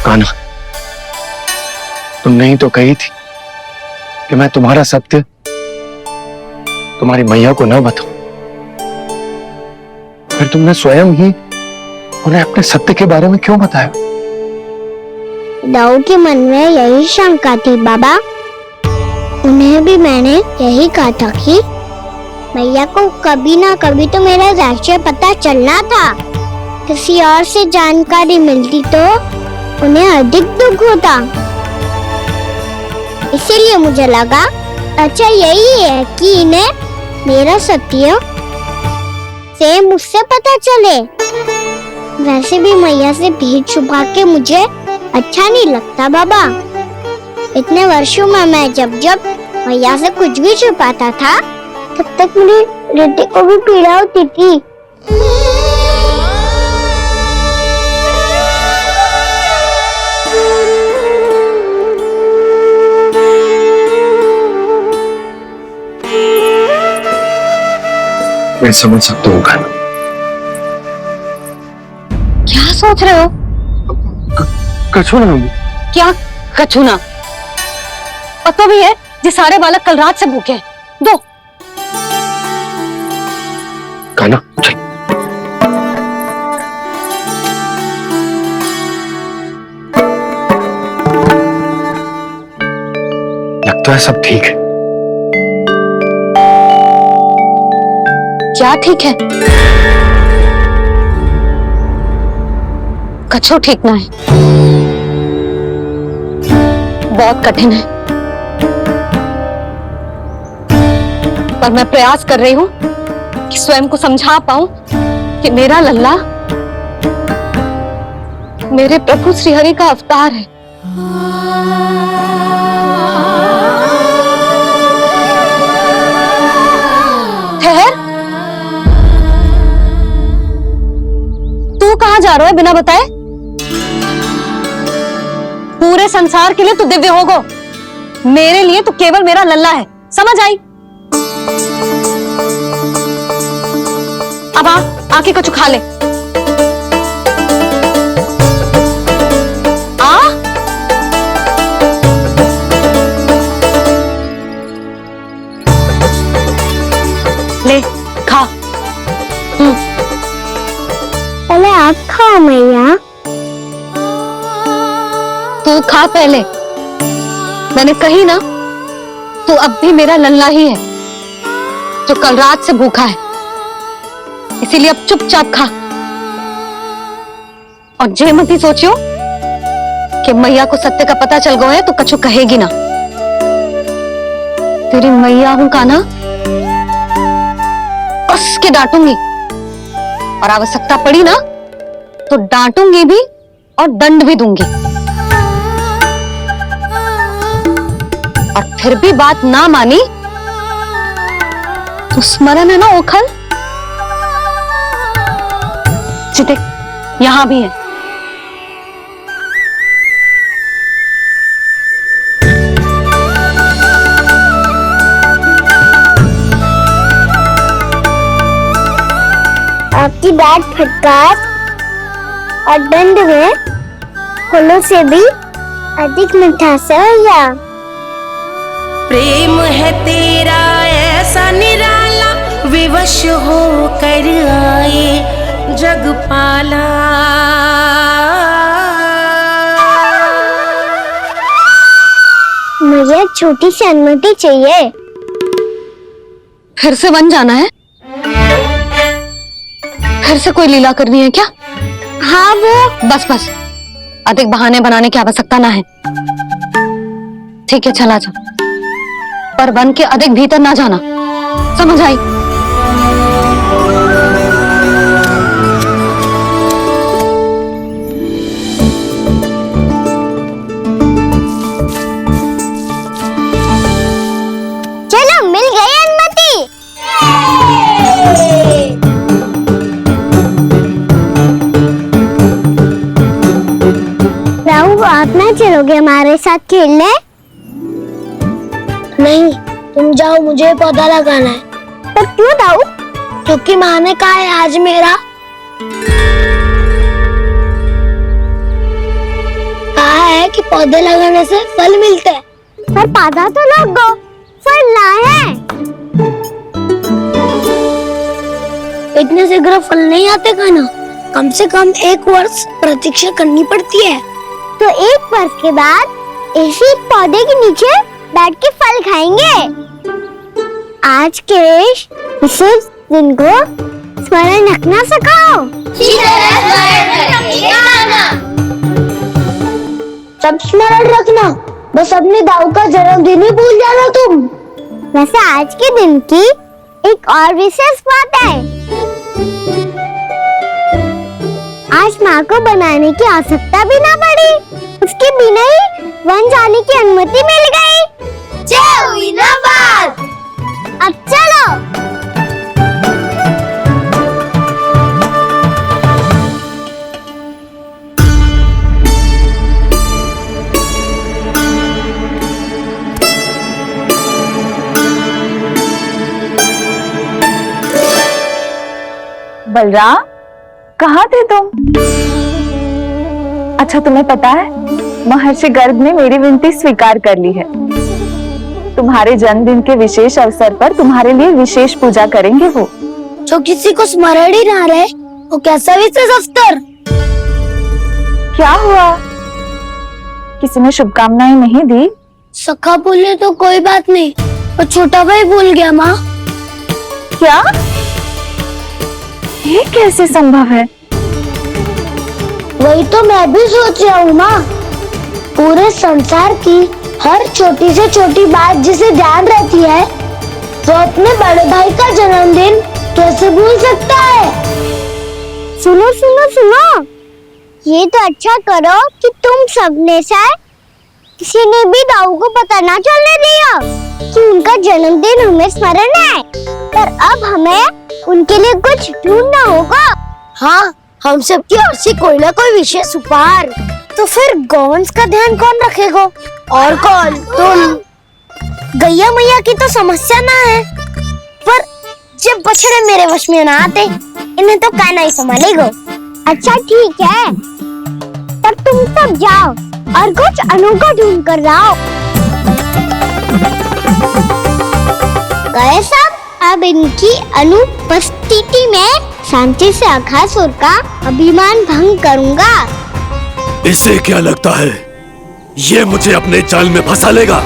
कान्हा, तुमने ही तो कही थी कि मैं तुम्हारा सत्य तुम्हारी मैया को न बताऊं। फिर तुमने स्वयं ही उन्हें अपने सत्य के बारे में क्यों बताया? दाऊ के मन में यही शंका थी बाबा। उन्हें भी मैंने यही कहा था कि मैया को कभी ना कभी तो मेरा रहस्य पता चलना था। किसी और से जानकारी मिलती तो उन्हें अधिक दुख होता। इसीलिए मुझे लगा अच्छा यही है कि इन्हें मेरा सत्य से मुझसे पता चले। वैसे भी मैया से भेद छुपा के मुझे अच्छा नहीं लगता बाबा। इतने वर्षों में मैं जब जब मैया से कुछ भी छुपाता था तब तक मेरी रिद्धि को भी पीड़ा होती थी। मैं समझ सकता हूँ कान्हा। क्या सोच रहे हो? कछु ना। क्या कछु ना? पता भी है ये सारे बालक कल रात से भूखे हैं। दो। कान्हा चल। लगता है सब ठीक है। क्या ठीक है? कछु ठीक ना है। बहुत कठिन है, पर मैं प्रयास कर रही हूं कि स्वयं को समझा पाऊं कि मेरा लल्ला मेरे प्रभु श्रीहरि का अवतार है। ठहर, तू कहां जा रहा है बिना बताए? पूरे संसार के लिए तू दिव्य होगो, मेरे लिए तू केवल मेरा लल्ला है। समझ आई? अब आके कुछ खा ले। आ ले खा। पहले आप खाओ मैया। तू खा पहले। मैंने कही ना, तू अब भी मेरा लल्ला ही है जो कल रात से भूखा है। इसीलिए अब चुपचाप खा और जे मत ही सोचियो कि मैया को सत्य का पता चल गया है तो कछु कहेगी ना। तेरी मैया हूं कान्हा, कस के डांटूंगी और आवश्यकता पड़ी ना तो डांटूंगी भी और दंड भी दूंगी। और फिर भी बात ना मानी तो स्मरण है ना ओखल? देख, यहां भी है। आपकी डांट फटकार और दंड में फूलों से भी अधिक मिठास है भैया। प्रेम है तेरा ऐसा निराला, विवश हो कर आए जगपाला। मुझे छोटी सी अनुमति चाहिए। फिर से वन जाना है? फिर से कोई लीला करनी है क्या? हाँ वो। बस बस, अधिक बहाने बनाने की आवश्यकता ना है। ठीक है चला जा, पर वन के अधिक भीतर ना जाना। समझ आई? चलो मिल गई अनुमति। राहु आप ना चलोगे हमारे साथ खेलने? नहीं, तुम जाओ, मुझे पौधा लगाना है। पर क्यों दाऊ? क्योंकि माँ ने कहा है आज पौधे लगाने से फल मिलते हैं। पर पौधा तो लगो, फल ना है। इतने शीघ्र फल नहीं आते खाना, कम से कम 1 वर्ष प्रतीक्षा करनी पड़ती है। तो 1 वर्ष के बाद इसी पौधे के नीचे बैठ के फल खाएंगे। आज के विशेष दिन को स्मरण रखना सिखाओ। सब स्मरण रखना, बस अपने दाऊ का जन्मदिन ही भूल जाना तुम। वैसे आज के दिन की एक और विशेष बात है। आज माँ को बनाने की आवश्यकता भी ना पड़ी, उसके बिना ही वन जाने की अनुमति मिल गई। जय हुई ना बात। अब चलो। बलराम, कहाँ थे तुम? अच्छा, तुम्हें पता है महर्षि गर्ग ने मेरी विनती स्वीकार कर ली है। तुम्हारे जन्मदिन के विशेष अवसर पर तुम्हारे लिए विशेष पूजा करेंगे वो। जो किसी को स्मरण ही ना रहे, वो कैसा विशेष अवसर? क्या हुआ? किसी ने शुभकामनाएं नहीं दी? सखा बोले तो कोई बात नहीं, और छोटा भाई भूल गया माँ। क्या? ये कैसे संभव है? वही तो मैं भी सोच रहा हूँ माँ। पूरे संसार की हर छोटी से छोटी बात जिसे ध्यान रहती है, वो अपने बड़े भाई का जन्मदिन कैसे भूल सकता है? सुनो सुनो सुनो, ये तो अच्छा करो कि तुम सबने से किसी ने भी दाऊ को पता ना चलने दिया कि उनका जन्मदिन हमें स्मरण है। पर अब हमें उनके लिए कुछ ढूंढना होगा। हाँ, हम सबकी ओर से कोई ना कोई विशेष उपहार। तो फिर गौंस का ध्यान कौन रखेगा? और कौन? तुम। गैया मैया की तो समस्या ना है, पर जब बछड़े मेरे वश में ना आते, इन्हें तो कान्हा ही संभालेगा। अच्छा ठीक है, तब तुम सब जाओ और कुछ अनोखा ढूंढ कर लाओ। गए सब? अब इनकी अनुपस्थिति में शांति से अघासुर का अभिमान भंग करूंगा। इसे क्या लगता है ये मुझे अपने जाल में फंसा लेगा?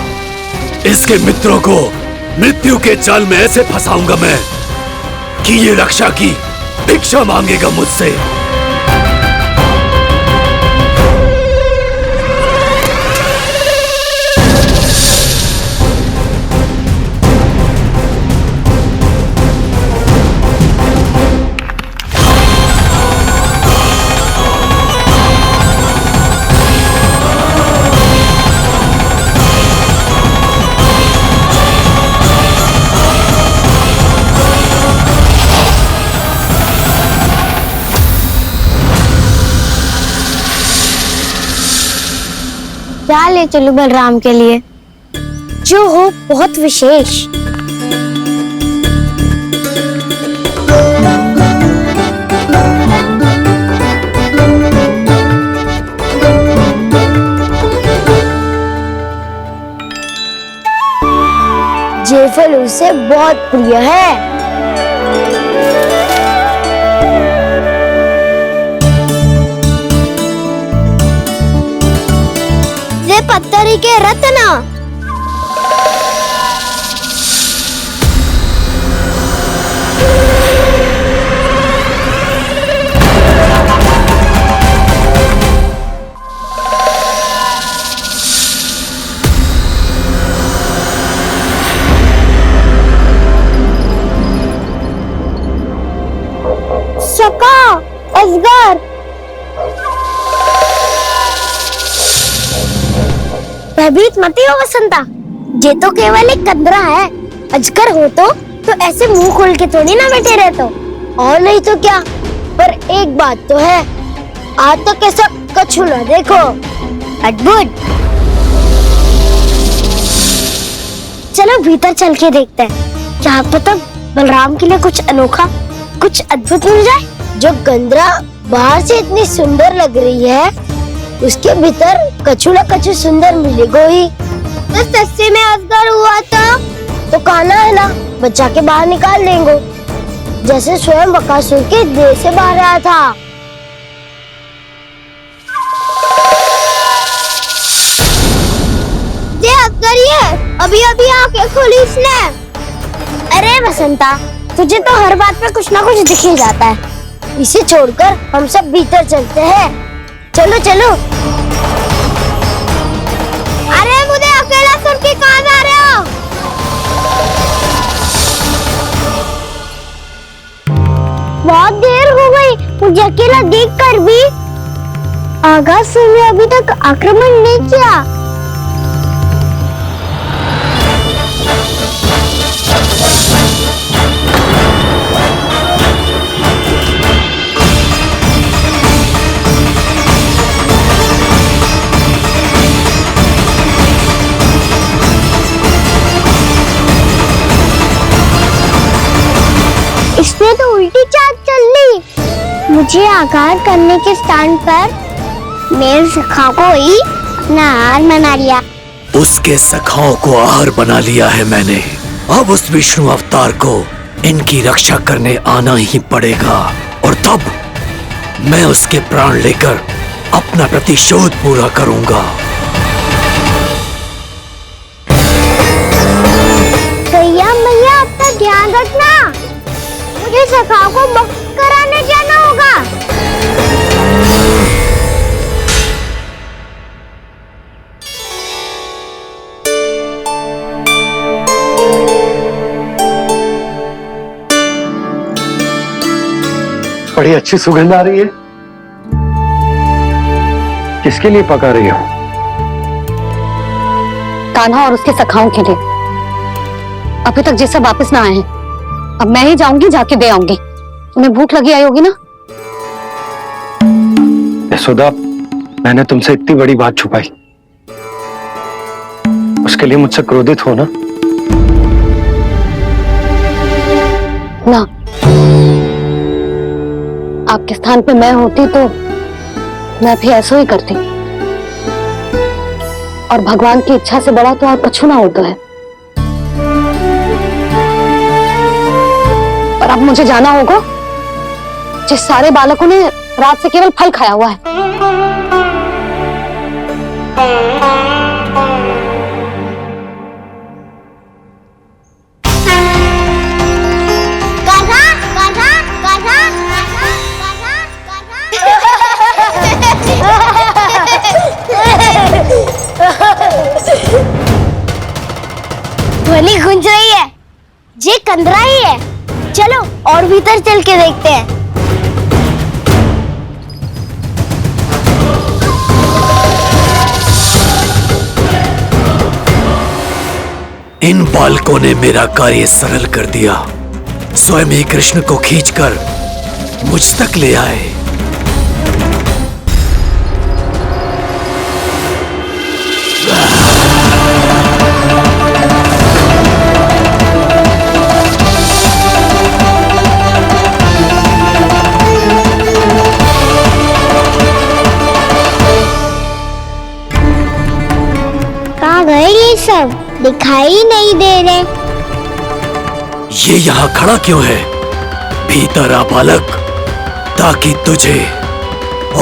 इसके मित्रों को मृत्यु के जाल में ऐसे फंसाऊंगा मैं कि ये रक्षा की भिक्षा मांगेगा मुझसे। क्या ले चलूं बलराम के लिए जो हो बहुत विशेष? ये फल उसे बहुत प्रिय है। पत्थरी के रत्न। सका, असगर, भयभीत मत हो वसंता, ये तो केवल एक कंदरा है। अजगर हो तो ऐसे मुंह खोल के थोड़ी ना बैठे रहते हो। और नहीं तो क्या। पर एक बात तो है, आज तक ऐसा कछु ना देखो। अद्भुत। चलो भीतर चल के देखते हैं, क्या पता बलराम के लिए कुछ अनोखा, कुछ अद्भुत मिल जाए। जो गंदरा बाहर से इतनी सुंदर लग रही है, उसके भीतर कछु न कछु सुंदर मिलेगा ही। तो सस्ते में अजगर हुआ तो काना है ना, बच्चा के बाहर निकाल देंगे, जैसे स्वयं बकासुर के देह से बाहर आया था। ये अजगर ही है, अभी अभी आंखें खोली इसने। अरे बसंता, तुझे तो हर बात पे कुछ ना कुछ दिख ही जाता है। इसे छोड़कर हम सब भीतर चलते हैं। चलो चलो। अरे मुझे अकेला सुन के कहाँ जा रहे हो? बहुत देर हो गई मुझे अकेला देखकर भी। आगासुर ने अभी तक आक्रमण नहीं किया। इसने तो उल्टी चाल चल ली। मुझे आघात करने के स्थान पर मेरे सखा को ही नार बना लिया। उसके सखाओं को आहार बना लिया है मैंने। अब उस विष्णु अवतार को इनकी रक्षा करने आना ही पड़ेगा, और तब मैं उसके प्राण लेकर अपना प्रतिशोध पूरा करूंगा। भैया मैया, अपना ध्यान रखना। मुझे सखा को मुक्त कराने जाना होगा। बड़ी अच्छी सुगंध आ रही है। किसके लिए पका रही हो? कान्हा और उसके सखाओं के लिए। अभी तक जैसा वापस ना आए हैं, अब मैं ही जाऊंगी, जाके दे आऊंगी। उन्हें भूख लगी आई होगी ना। यशोदा, मैंने तुमसे इतनी बड़ी बात छुपाई, उसके लिए मुझसे क्रोधित हो ना? ना, आपके स्थान पे मैं होती तो मैं भी ऐसा ही करती। और भगवान की इच्छा से बड़ा तो और कछु ना होता है। पर अब मुझे जाना होगा। जिस सारे बालकों ने रात से केवल फल खाया हुआ है। ध्वनि गूंज रही है, ये कंदरा ही है। चलो और भीतर चल के देखते हैं। इन बालकों ने मेरा कार्य सरल कर दिया। स्वयं ही कृष्ण को खींचकर मुझ तक ले आए। कहाँ गए ये सब? दिखाई नहीं दे रहे। ये यहाँ खड़ा क्यों है? भीतर आ बालक, ताकि तुझे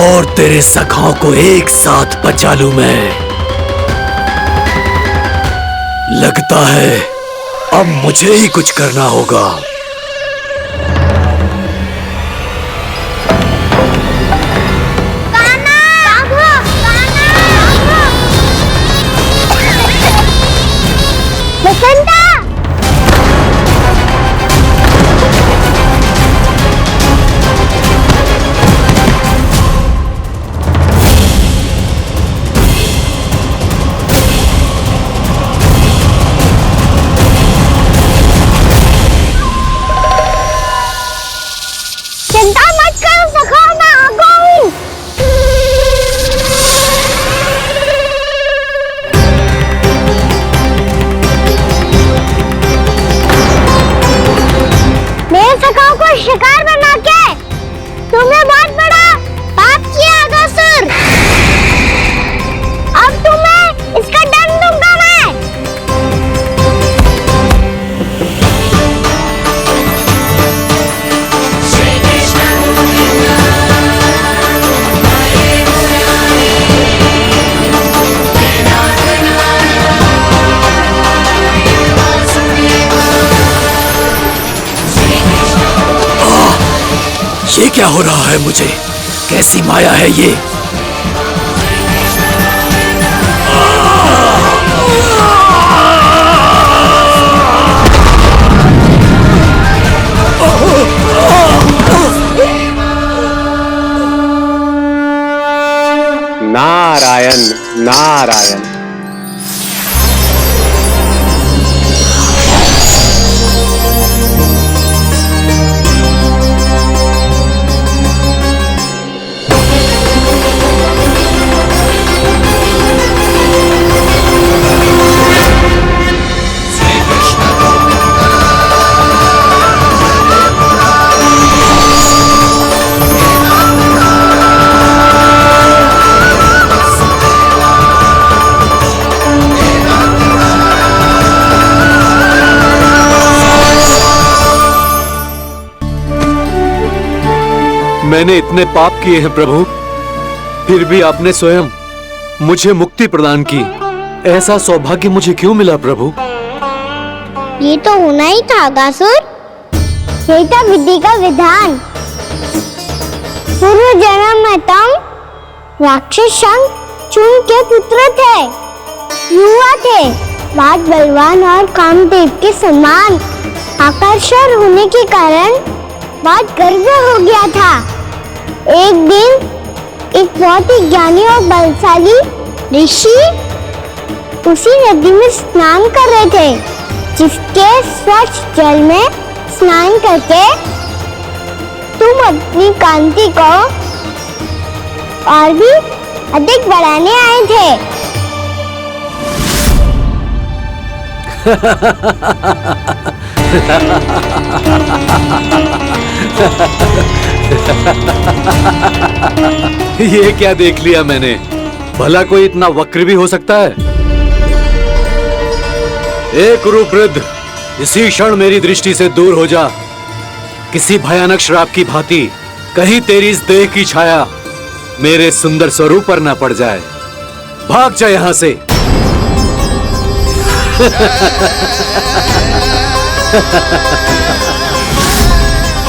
और तेरे सखाओं को एक साथ बचा लूं मैं। लगता है अब मुझे ही कुछ करना होगा। बसंता! क्या हो रहा है मुझे? कैसी माया है ये? नारायण नारायण। मैंने इतने पाप किए हैं प्रभु, फिर भी आपने स्वयं मुझे मुक्ति प्रदान की। ऐसा सौभाग्य मुझे क्यों मिला प्रभु? ये तो होना ही था अगासुर। यही था विधि का विधान। पूर्व जन्म में तुम राक्षस शंखचूड़ के पुत्र थे, युवा थे, बहुत बलवान और कामदेव के समान आकर्षण होने के कारण बहुत गर्व हो गया था। एक दिन एक बहुत ही ज्ञानी और बलशाली ऋषि उसी नदी में स्नान कर रहे थे, जिसके स्वच्छ जल में स्नान करके तुम अपनी कांति को और भी अधिक बढ़ाने आए थे। ये क्या देख लिया मैंने? भला कोई इतना वक्र भी हो सकता है? ए कुरुवृद्ध, इसी क्षण मेरी दृष्टि से दूर हो जा। किसी भयानक श्राप की भांति कहीं तेरी इस देह की छाया मेरे सुंदर स्वरूप पर न पड़ जाए। भाग जा यहां से।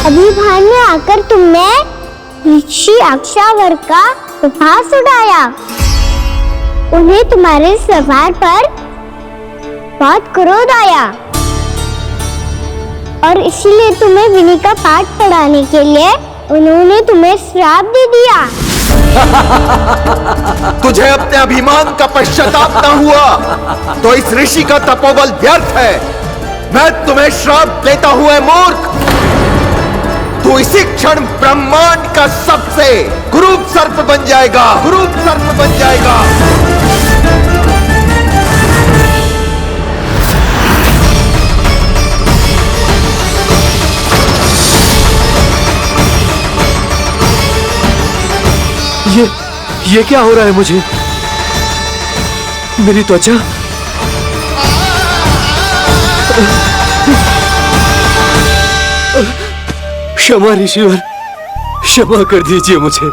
अभी भान में आकर तुमने ऋषि अक्षावर का उपहास उड़ाया। उन्हें तुम्हारे व्यवहार पर बहुत क्रोध आया और इसीलिए तुम्हें विधि का पाठ पढ़ाने के लिए उन्होंने तुम्हें श्राप दे दिया। तुझे अपने अभिमान का पश्चाताप न हुआ तो इस ऋषि का तपोबल व्यर्थ है। मैं तुम्हें श्राप देता हुआ मूर्ख, तू इसी क्षण ब्रह्मांड का सबसे कुरूप सर्प बन जाएगा, कुरूप सर्प बन जाएगा। ये क्या हो रहा है मुझे? मेरी त्वचा क्षमा ऋषिवर, क्षमा कर दीजिए मुझे।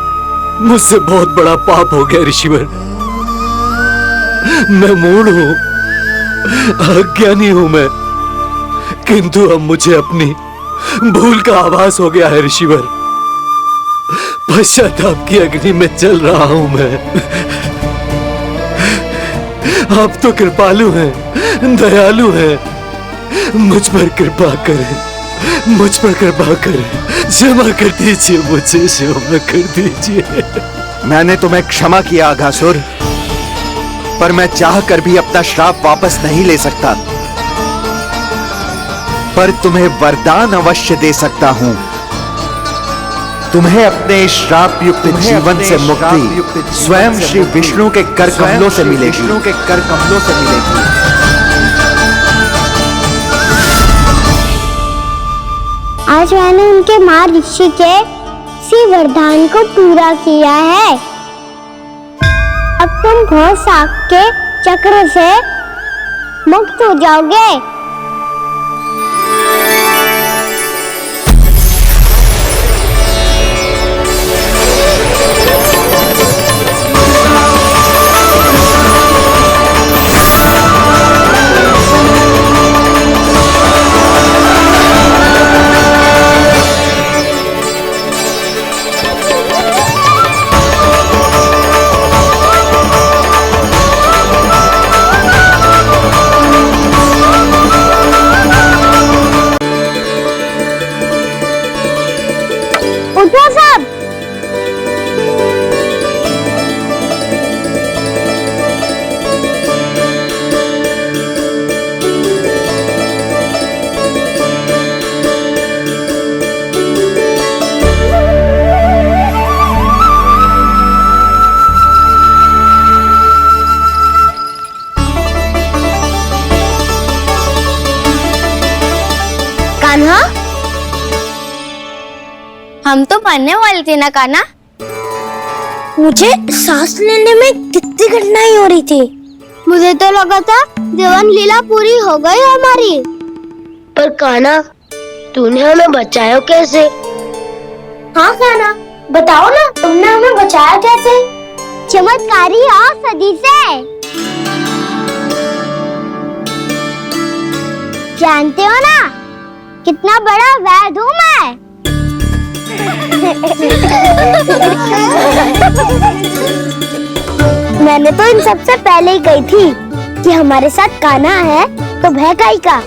मुझसे बहुत बड़ा पाप हो गया ऋषिवर। मैं मूढ़ हूं, अज्ञानी हूं मैं, किंतु अब मुझे अपनी भूल का आभास हो गया है ऋषिवर। पश्चाताप की अग्नि में जल रहा हूं मैं। आप तो कृपालु हैं, दयालु हैं, मुझ पर कृपा करें, मुझ पर कृपा करें। क्षमा कर दीजिए मुझे, क्षमा कर दीजिए। मैंने तुम्हें क्षमा किया अघासुर, पर मैं चाहकर भी अपना श्राप वापस नहीं ले सकता। पर तुम्हें वरदान अवश्य दे सकता हूं। तुम्हें अपने श्राप युक्त जीवन से मुक्ति स्वयं श्री विष्णु के कर कमलों से मिलेगी, विष्णु के कर कमलों से मिलेगी। आज मैंने उनके मां ऋषि के इसी वरदान को पूरा किया है। अब तुम घोर साग के चक्र से मुक्त हो जाओगे। कान्हा, हम तो मरने वाले थे ना कान्हा। मुझे सांस लेने में कितनी कठिनाई हो रही थी। मुझे तो लगा था जीवन लीला पूरी हो गई हमारी। पर कान्हा, तूने हमें बचाया कैसे? हाँ कान्हा, बताओ ना, तुमने हमें बचाया कैसे? चमत्कारी औषधि से। जानते हो ना कितना बड़ा वैद्य हूँ मैं। मैंने तो इन सबसे पहले ही कही थी कि हमारे साथ कान्हा है तो भय काई का।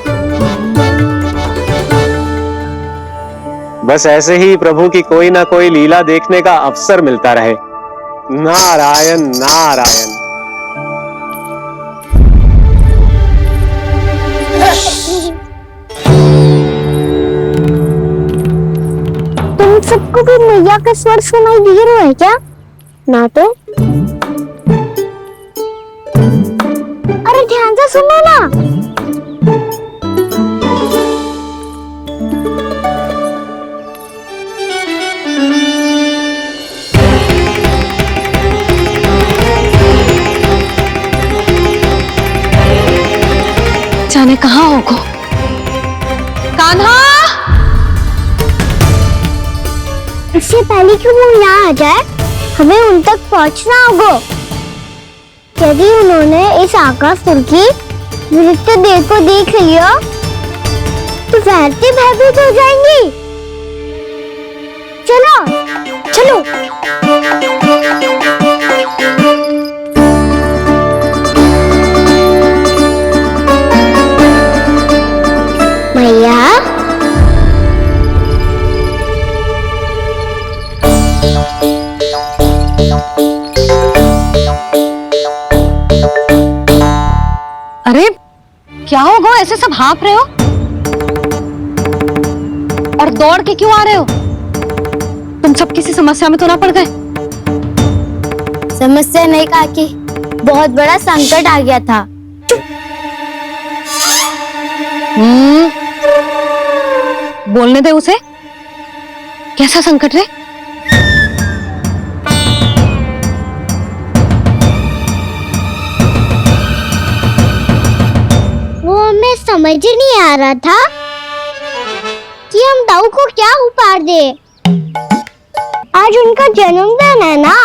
बस ऐसे ही प्रभु की कोई ना कोई लीला देखने का अवसर मिलता रहे। नारायण नारायण। तुम सबको भी मैया का स्वर सुनाई दे रहा है क्या? ना तो। अरे ध्यान से सुनो ना। जाने कहाँ होगो? कान्हा! इससे पहले कि वो यहाँ आ जाए, हमें उन तक पहुँचना होगा। यदि उन्होंने इस आकाशुर की नृत्य देह को देख लिया, तो वैसे भयभीत हो जाएंगी। चलो, चलो। मैया, अरे क्या होगा, ऐसे सब हाँफ रहे हो और दौड़ के क्यों आ रहे हो? तुम सब किसी समस्या में तो ना पड़ गए? समस्या नहीं काकी, बहुत बड़ा संकट आ गया था। बोलने दे उसे। कैसा संकट रे? वो हमें समझ ही नहीं आ रहा था कि हम दाऊ को क्या उपहार दे। आज उनका जन्मदिन है ना।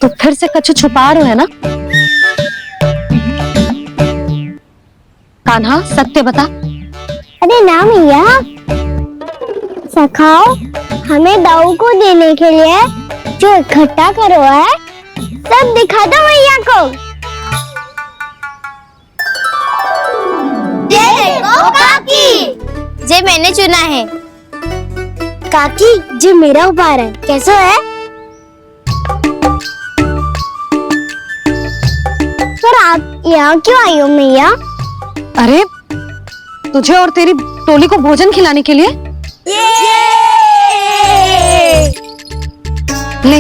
तो फिर से कछु छुपा रहे हो है ना? कान्हा, सत्य बता। अरे ना मैया, सखाओ, हमें दाऊ को देने के लिए जो इकट्ठा करो है, सब दिखा दो मैया को। ये देखो काकी, जे मैंने चुना है। काकी, जे मेरा उपहार है, कैसा है? पर आप यहाँ क्यों आई हो मैया? अरे तुझे और तेरी टोली को भोजन खिलाने के लिए। ले।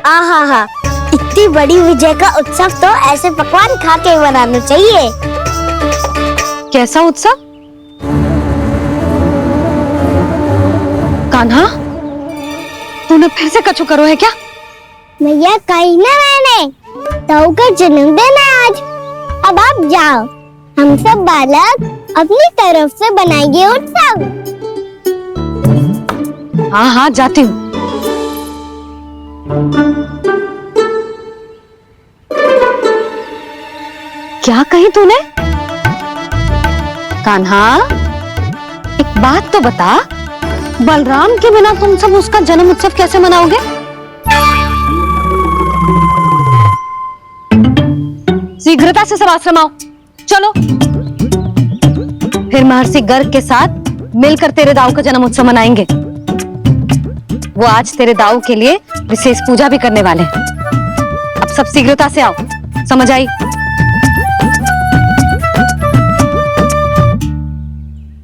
आहा, इतनी बड़ी विजय का उत्सव तो ऐसे पकवान खा के मनाना चाहिए। कैसा उत्सव? कान्हा, तूने फिर से कछु करो है क्या? मैया, कहीं ना मैंने, ताऊ का जन्मदिन है आज। अब आप जाओ, हम सब बालक अपनी तरफ से बनाएंगे उत्सव। हाँ हाँ, जाती हूँ। क्या कही तूने? कान्हा, एक बात तो बता, बलराम के बिना तुम सब उसका जन्म उत्सव कैसे मनाओगे? शीघ्रता से सब आश्रम आओ, चलो। फिर महर्षि गर्ग के साथ मिलकर तेरे दाऊ का जन्म उत्सव मनाएंगे। वो आज तेरे दाऊ के लिए विशेष पूजा भी करने वाले हैं। अब सब शीघ्रता से आओ, समझ आई?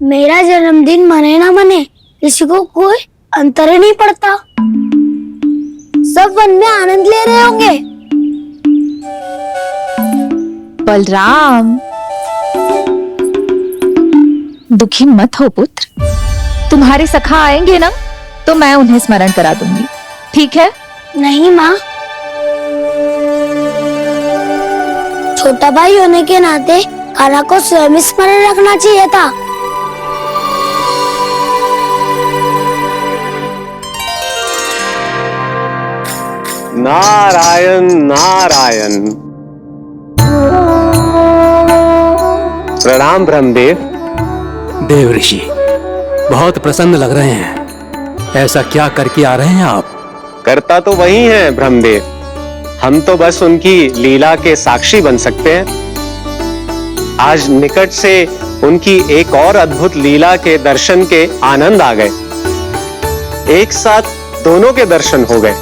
मेरा जन्मदिन मने ना मने, किसी को कोई अंतर ही नहीं पड़ता। सब वन में आनंद ले रहे होंगे। बलराम, दुखी मत हो पुत्र। तुम्हारे सखा आएंगे ना तो मैं उन्हें स्मरण करा दूंगी, ठीक है? नहीं माँ, छोटा भाई होने के नाते कान्हा को स्वयं स्मरण रखना चाहिए था। नारायण नारायण। प्रणाम ब्रह्मदेव। देव ऋषि, बहुत प्रसन्न लग रहे हैं। ऐसा क्या करके आ रहे हैं आप? करता तो वही है ब्रह्मदेव, हम तो बस उनकी लीला के साक्षी बन सकते हैं। आज निकट से उनकी एक और अद्भुत लीला के दर्शन के आनंद आ गए। एक साथ दोनों के दर्शन हो गए।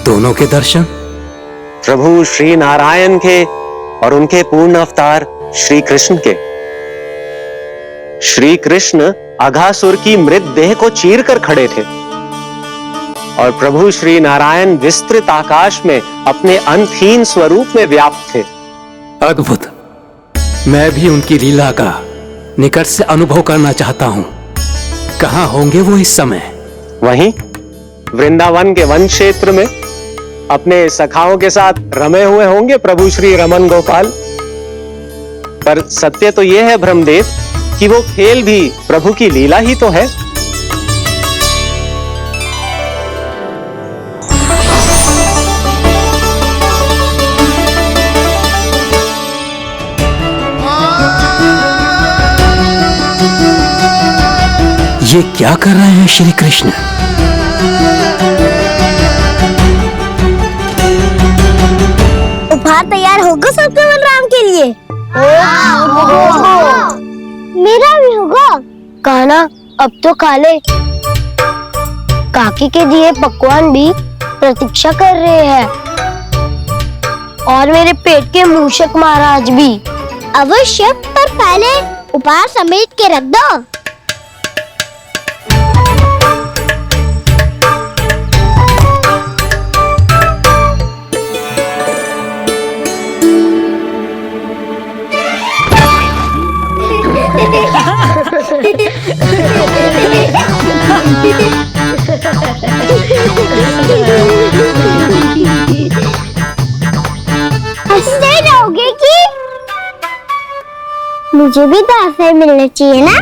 दोनों के दर्शन? प्रभु श्री नारायण के और उनके पूर्ण अवतार श्री कृष्ण के। श्री कृष्ण अघासुर की मृत देह को चीर कर खड़े थे और प्रभु श्री नारायण विस्तृत आकाश में अपने अंतहीन स्वरूप में व्याप्त थे। अद्भुत। मैं भी उनकी लीला का निकट से अनुभव करना चाहता हूँ। कहाँ होंगे वो इस समय? वहीं वृंदावन के वन क्षेत्र में अपने सखाओं के साथ रमे हुए होंगे प्रभु श्री रमन गोपाल। पर सत्य तो यह है ब्रह्मदेव कि वो खेल भी प्रभु की लीला ही तो है। ये क्या कर रहे हैं श्री कृष्ण? उपहार तैयार होगा सबके बलराम के लिए? मेरा भी होगा। कान्हा अब तो खा ले। काकी के दिए पकवान भी प्रतीक्षा कर रहे हैं और मेरे पेट के मूषक महाराज भी। अवश्य, पर पहले उपहार समेट के रख दो। हंसते रहोगे कि? मुझे भी तो ऐसे मिलना चाहिए ना।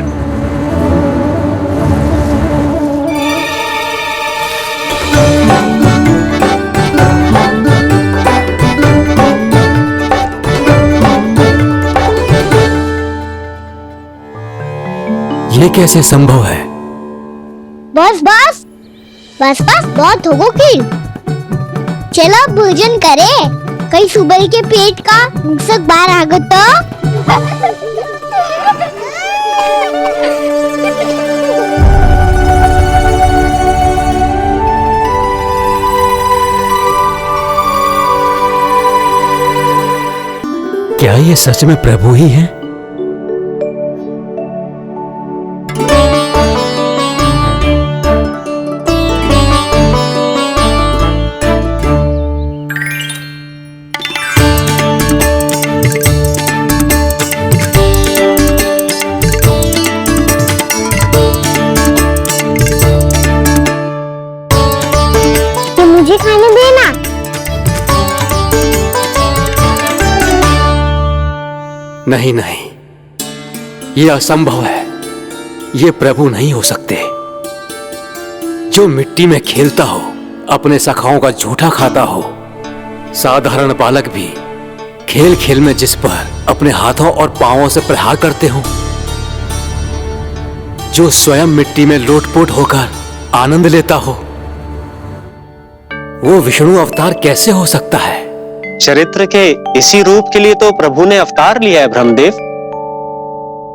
ये कैसे संभव है? बस बस बस बस, बहुत होगो की। चलो भोजन करे, कहीं सुबह के पेट का मूषक बाहर आ गया तो। क्या ये सच में प्रभु ही हैं? मुझे खाने देना। नहीं नहीं, ये असंभव है। ये प्रभु नहीं हो सकते। जो मिट्टी में खेलता हो, अपने सखाओं का झूठा खाता हो, साधारण बालक भी खेल खेल में जिस पर अपने हाथों और पांवों से प्रहार करते हो, जो स्वयं मिट्टी में लोटपोट होकर आनंद लेता हो, वो विष्णु अवतार कैसे हो सकता है? चरित्र के इसी रूप के लिए तो प्रभु ने अवतार लिया है ब्रह्मदेव।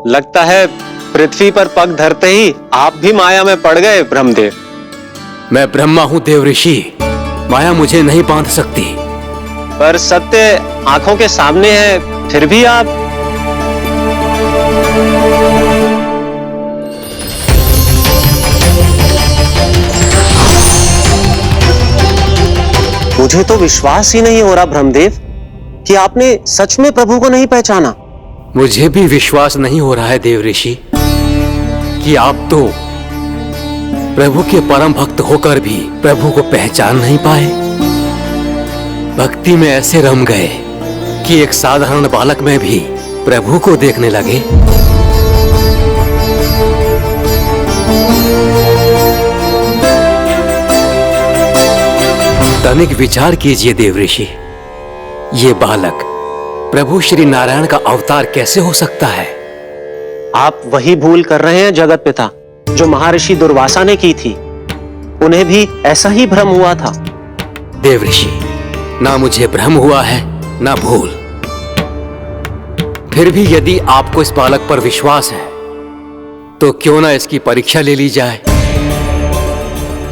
लगता है पृथ्वी पर पग धरते ही आप भी माया में पड़ गए ब्रह्मदेव। मैं ब्रह्मा हूं देव ऋषि, माया मुझे नहीं बांध सकती। पर सत्य आंखों के सामने है, फिर भी आप। मुझे तो विश्वास ही नहीं हो रहा ब्रह्मदेव कि आपने सच में प्रभु को नहीं पहचाना। मुझे भी विश्वास नहीं हो रहा है देव ऋषि कि आप तो प्रभु के परम भक्त होकर भी प्रभु को पहचान नहीं पाए। भक्ति में ऐसे रम गए कि एक साधारण बालक में भी प्रभु को देखने लगे। तनिक विचार कीजिए देव ऋषि, ये बालक प्रभु श्री नारायण का अवतार कैसे हो सकता है? आप वही भूल कर रहे हैं जगत पिता जो महर्षि दुर्वासा ने की थी। उन्हें भी ऐसा ही भ्रम हुआ था। देव ऋषि, ना मुझे भ्रम हुआ है ना भूल। फिर भी यदि आपको इस बालक पर विश्वास है तो क्यों ना इसकी परीक्षा ले ली जाए।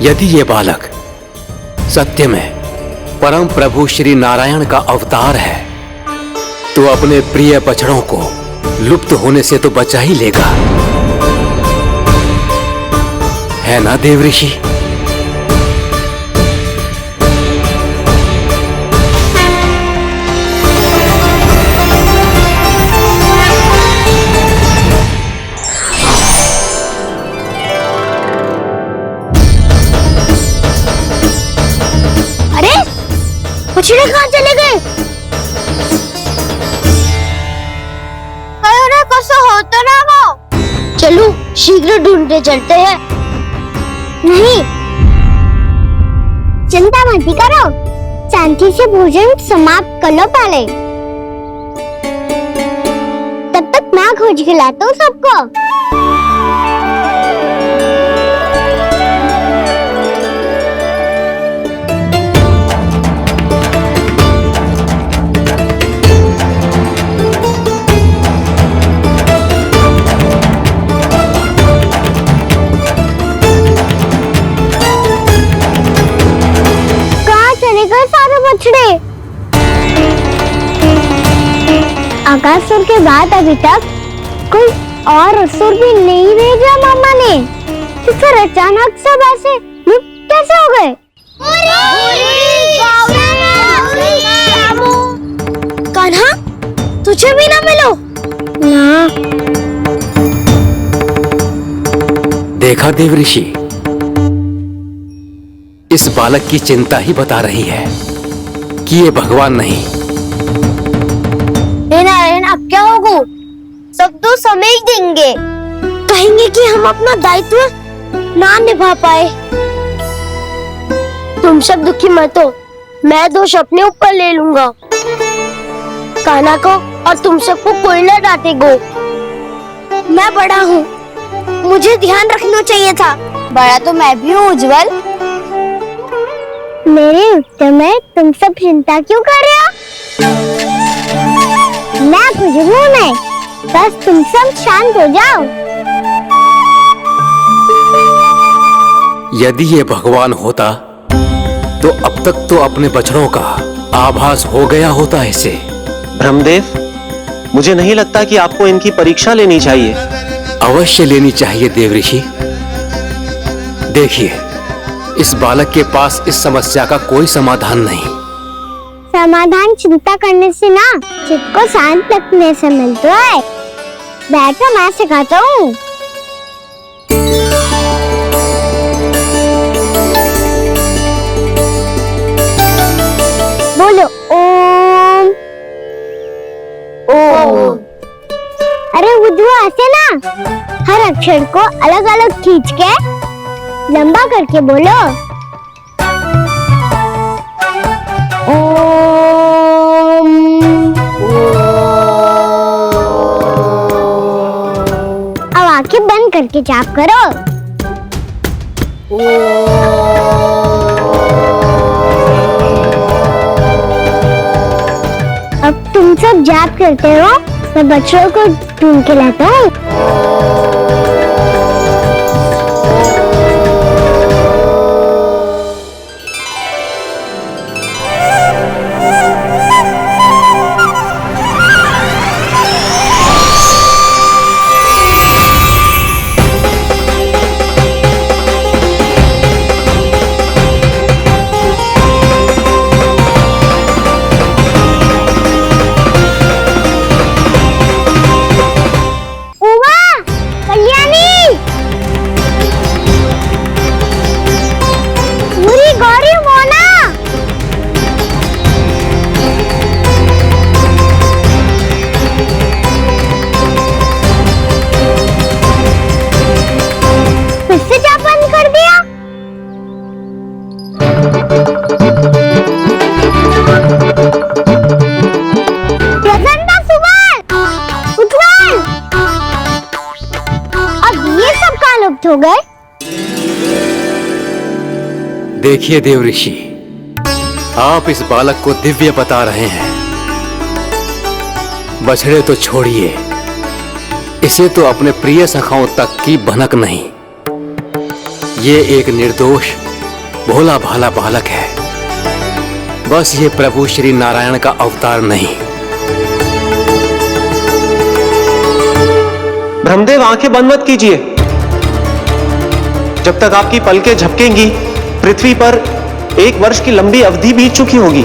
यदि ये बालक सत्य में परम प्रभु श्री नारायण का अवतार है तो अपने प्रिय बछड़ों को लुप्त होने से तो बचा ही लेगा, है ना देव ऋषि? अरे बछड़े कहाँ चले गए? अरे कैसे हो तो ना वो? चलो शीघ्र ढूंढने चलते हैं। नहीं, चिंता मत करो, शांति से भोजन समाप्त कर लो पहले। तब तक मैं खोज के लाता हूँ सबको। सारे बछड़े आकासुर के बाद अभी तक कोई और असुर भी नहीं भेजा मामा ने, तो फिर अचानक सब ऐसे लुप्त कैसे हो गए? कान्हा, तुझे भी ना मिलो ना। देखा देव ऋषि, इस बालक की चिंता ही बता रही है कि ये भगवान नहीं। नारायण, अब क्या होगा? सब तो समझ देंगे, कहेंगे कि हम अपना दायित्व ना निभा पाए। तुम सब दुखी मत हो, मैं दोष अपने ऊपर ले लूंगा। कान्हा को और तुम सबको कोई न डांटेगा। मैं बड़ा हूँ, मुझे ध्यान रखना चाहिए था। बड़ा तो मैं भी हूँ उज्जवल। मेरे उत्तर में तुम सब चिंता क्यों कर रहे हो? मैं कुछ हूँ नहीं, बस तुम सब शांत हो जाओ। यदि ये भगवान होता तो अब तक तो अपने बछड़ों का आभास हो गया होता इसे। ब्रह्मदेव, मुझे नहीं लगता कि आपको इनकी परीक्षा लेनी चाहिए। अवश्य लेनी चाहिए देव ऋषि। देखिए, इस बालक के पास इस समस्या का कोई समाधान नहीं। समाधान चिंता करने से ना, चित्त को शांत रखने से मिलता है। बैठो, मैं सिखाता हूँ। बोलो ओम। ओम। अरे बुद्धू, ऐसे ना हर अक्षर को अलग अलग खींच के लंबा करके बोलो। ओम। अब आंखें बंद करके जाप करो। अब तुम सब जाप करते हो, मैं बच्चों को ढूंढ के लाता हूँ। देखिए देव ऋषि, आप इस बालक को दिव्य बता रहे हैं। बछड़े तो छोड़िए, इसे तो अपने प्रिय सखाओं तक की भनक नहीं। ये एक निर्दोष भोला भाला बालक है, बस ये प्रभु श्री नारायण का अवतार नहीं। ब्रह्मदेव, आंखें बंद मत कीजिए। जब तक आपकी पलकें झपकेंगी, पृथ्वी पर 1 वर्ष की लंबी अवधि बीत चुकी होगी।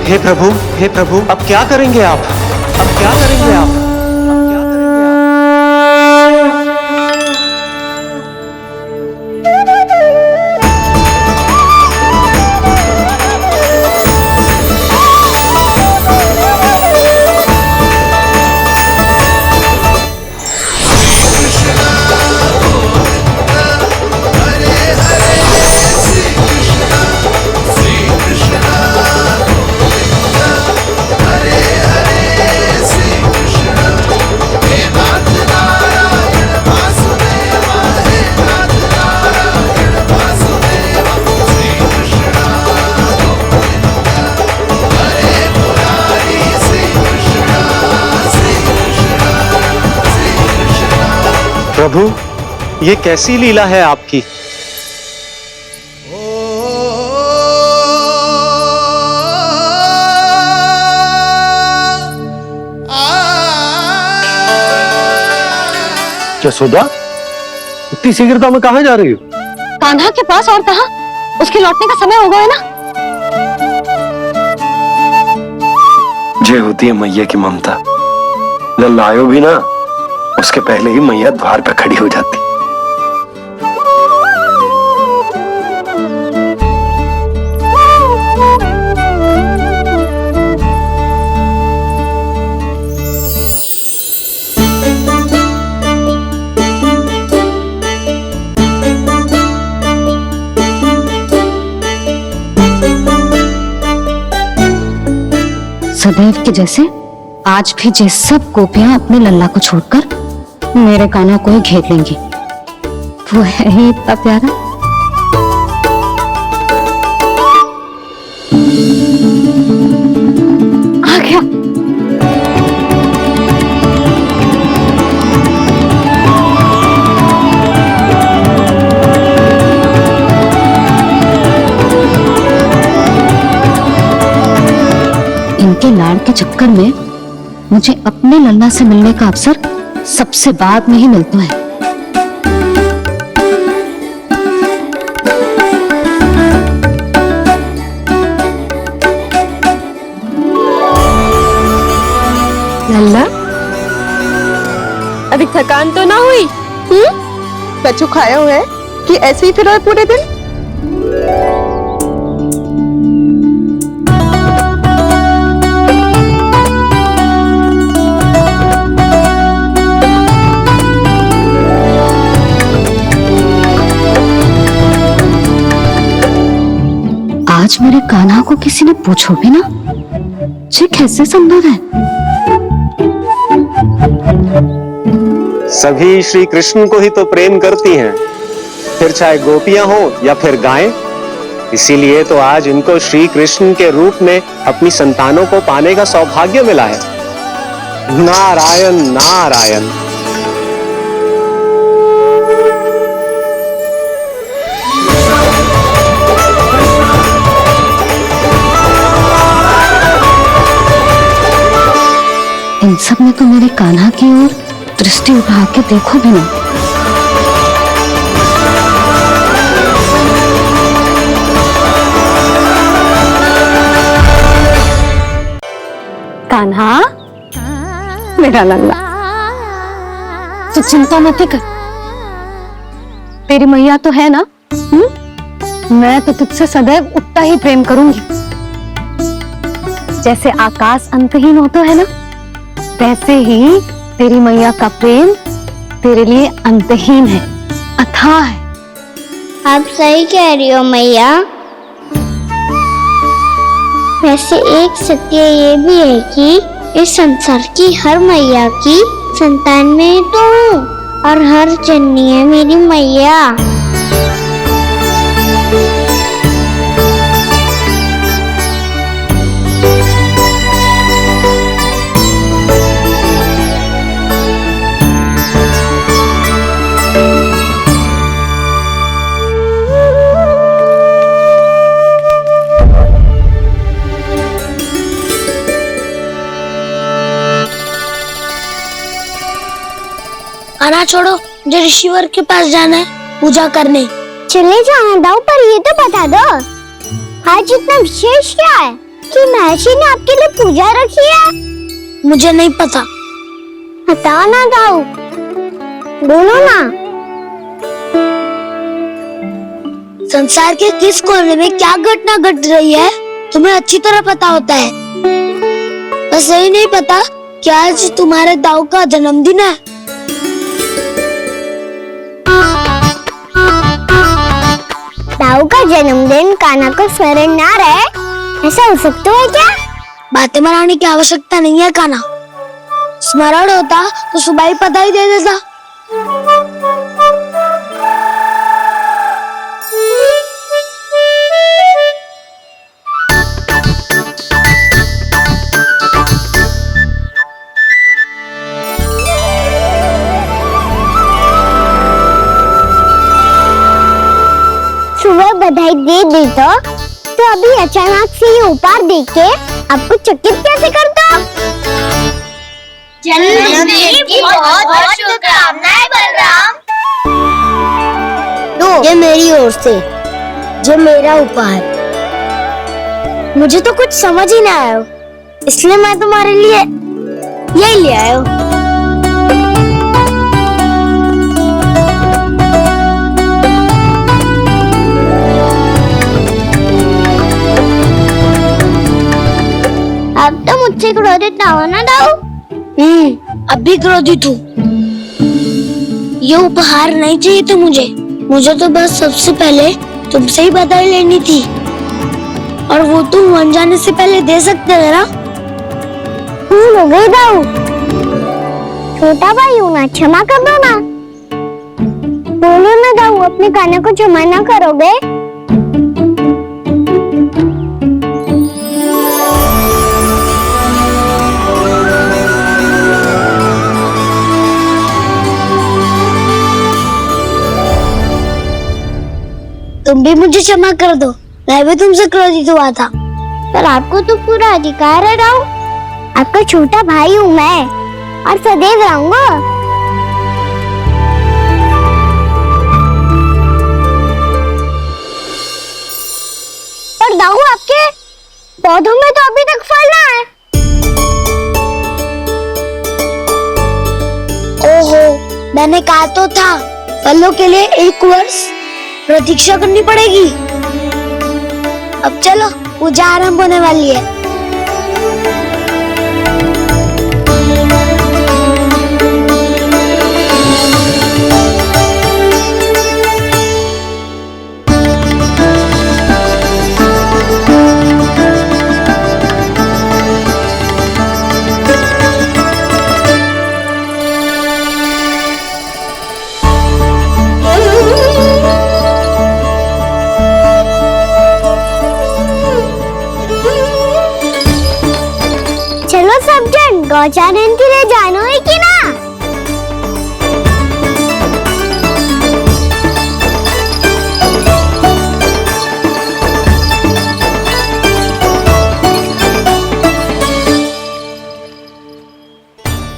हे प्रभु, हे प्रभु, अब क्या करेंगे आप? अब क्या करेंगे आप? प्रभु, ये कैसी लीला है आपकी? यशोदा, इतनी शीघ्रता में कहाँ जा रही हो? कान्हा के पास, और कहाँ? उसके लौटने का समय हो गया है ना। जय होती है मैया की ममता। लल्लायो भी ना, उसके पहले ही मैया द्वार पर खड़ी हो जाती। सदैव के जैसे आज भी ये सब गोपियां अपने लल्ला को छोड़कर मेरे कान्हा को ही घेर लेंगी। वो है ही इतना प्यारा। आ गया। इनके लाड़ के चक्कर में मुझे अपने लल्ला से मिलने का अवसर सबसे बाद में ही मिलता है। लल्ला, अभी थकान तो ना हुई? कछु खाया हुआ है कि ऐसे ही फिर पूरे दिन? आज मेरे कान्हा को किसी ने पूछो भी ना, ये कैसे संभव है? सभी श्री कृष्ण को ही तो प्रेम करती हैं, फिर चाहे गोपियां हो या फिर गायें। इसीलिए तो आज इनको श्री कृष्ण के रूप में अपनी संतानों को पाने का सौभाग्य मिला है। नारायण नारायण। इन सब में तो मेरे कान्हा की ओर दृष्टि उठा के देखो भी ना। कान्हा, मेरा लल्ला, तू चिंता मत कर। तेरी मैया तो है ना? मैं तो तुझसे सदैव उतना ही प्रेम करूंगी। जैसे आकाश अंतहीन होता है ना, वैसे ही तेरी मैया का प्रेम तेरे लिए अंतहीन है, अथाह है। आप सही कह रही हो मैया। वैसे एक सत्य ये भी है कि इस संसार की हर मैया की संतान में तो हूँ और हर जननी है मेरी मैया। खाना छोड़ो, मुझे ऋषिवर के पास जाना है पूजा करने। चले जाना दाऊ, पर ये तो बता दो आज इतना विशेष क्या है कि महर्षि ने आपके लिए पूजा रखी है? मुझे नहीं पता। बताओ ना दाऊ, बोलो ना। संसार के किस कोने में क्या घटना घट रही है तुम्हें अच्छी तरह पता होता है। बस यही नहीं पता कि आज तुम्हारे दाऊ का जन्मदिन है। दाऊ का जन्मदिन कान्हा को स्मरण ना रहे, ऐसा हो सकता है क्या? बातें बनाने की आवश्यकता नहीं है कान्हा, स्मरण होता तो सुबह ही पता ही दे देता। सुबह बधाई दे दी तो अभी अचानक से ये उपहार देख के आपको चकित कैसे करता? जन्मदिन की बहुत शुभकामनाएं बलराम। ये मेरी ओर से, ये मेरा उपहार। मुझे तो कुछ समझ ही ना आया, इसलिए मैं तुम्हारे लिए यही ले आया हूँ। अब तो मुझसे क्रोधित ना हो ना दाऊ। अब भी क्रोधित हूँ। ये उपहार नहीं चाहिए था मुझे तो बस सबसे पहले तुमसे ही बधाई लेनी थी, और वो तुम बन जाने से पहले दे सकते थे ना। भूल हो गई दाऊ, छोटा भाई हूँ ना, क्षमा कर दो ना। बोलो ना दाऊ, अपने कान्हा को क्षमा ना करोगे? तुम भी मुझे क्षमा कर दो, मैं भी तुमसे क्रोधित हुआ था। पर आपको तो पूरा अधिकार है दाऊ, आपका छोटा भाई हूँ मैं और सदैव रहूंगा। पर दाऊ, आपके पौधों में तो अभी तक फल ना है। ओहो, मैंने कहा तो था फलों के लिए 1 वर्ष प्रतीक्षा करनी पड़ेगी। अब चलो, पूजा आरंभ होने वाली है। चलो सब जन गौचारण के लिए जानो है कि ना?